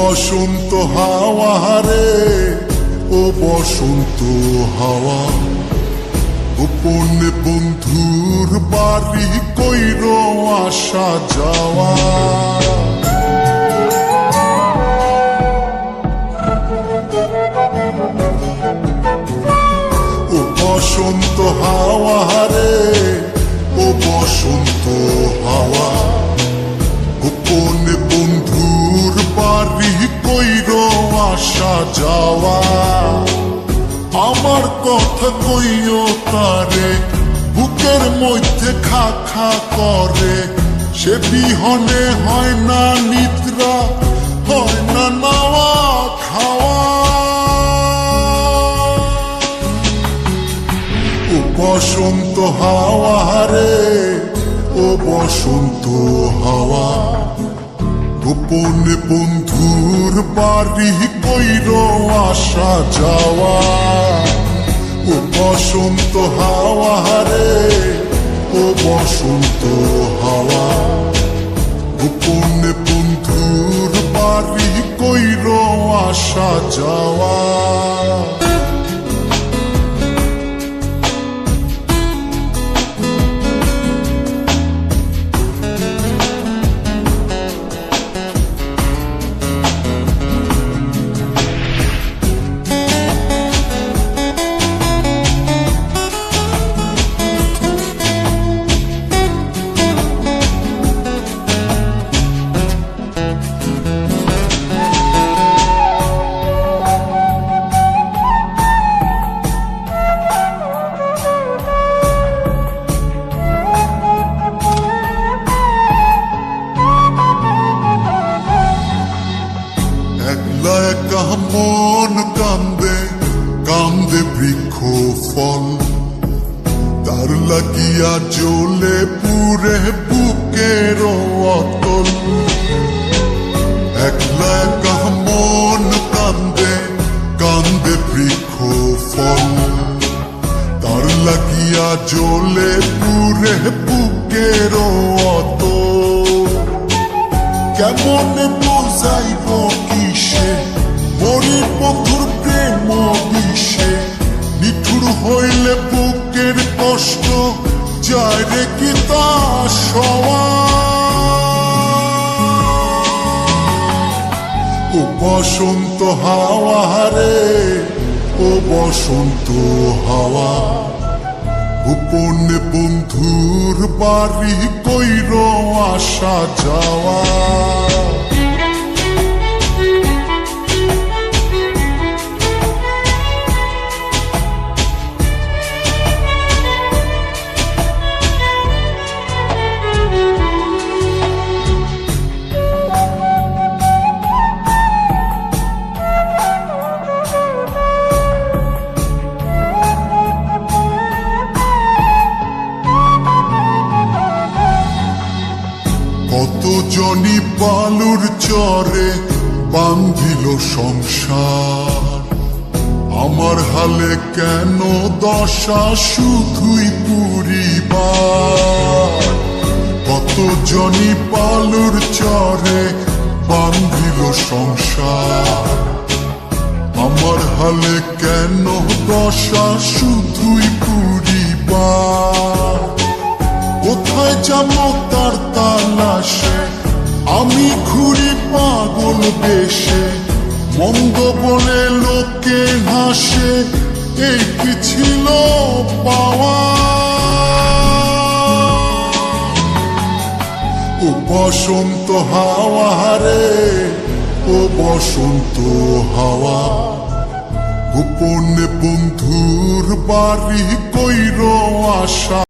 বসন্ত হাওয়া রে, ও বসন্ত হাওয়া, গোপনে বন্ধুর বাড়ি কইর আসা যাওয়া। ও বসন্ত হাওয়া রে, ও বসন্ত হাওয়া, গোপনে বন্ধুর বাড়ি কইর আসা যাওয়া। আমার কথা কইও তারে, বুকের মধ্যে খা খা করে, সে বিহনে হয় না নিদ্রা, হয় না নাওয়া খাওয়া। ও বসন্ত হাওয়া রে, ও বসন্ত হাওয়া, গোপনে বন্ধুর বাড়ি কইর আসা যাওয়া। ও বসন্ত হাওয়া রে, ও বসন্ত হাওয়া, গোপনে বন্ধুর বাড়ি কইর আসা যাওয়া। একা মন কান্দে, কান্দে বৃক্ষ ফল, তার লাগিয়া জ্বলে পুরে বুকের অতল। একলা একা মন কান্দে, কান্দে বৃক্ষ ফল, তার লাগিয়া জ্বলে পুরে বুকের অতল। কেমনে বুঝাইব কিসে মরির বন্ধুর প্রেম বিষে, নিঠুর হইলে বুকের কষ্ট যায় রে কি তা সওয়া। ও বসন্ত হাওয়া রে, ও বসন্ত হাওয়া, গোপনে বন্ধুর বাড়ি কইর আসা যাওয়া। কত জনি বালুর চরে বান্ধিল সংসার, আমার হালে কেন দশা শুধুই পুরিবার। কত জনি বালুর চরে বান্ধিল সংসার, আমার হালে কেন দশা শুধুই পুরিবার। কোথায় যাবো তার তালাশে, আমি ঘুরি পাগল বেশে, মন্দ বলে লোকে হাসে, এই কি ছিল পাওয়া। ও বসন্ত হাওয়া রে, ও বসন্ত হাওয়া, গোপনে বন্ধুর বাড়ি কইর আসা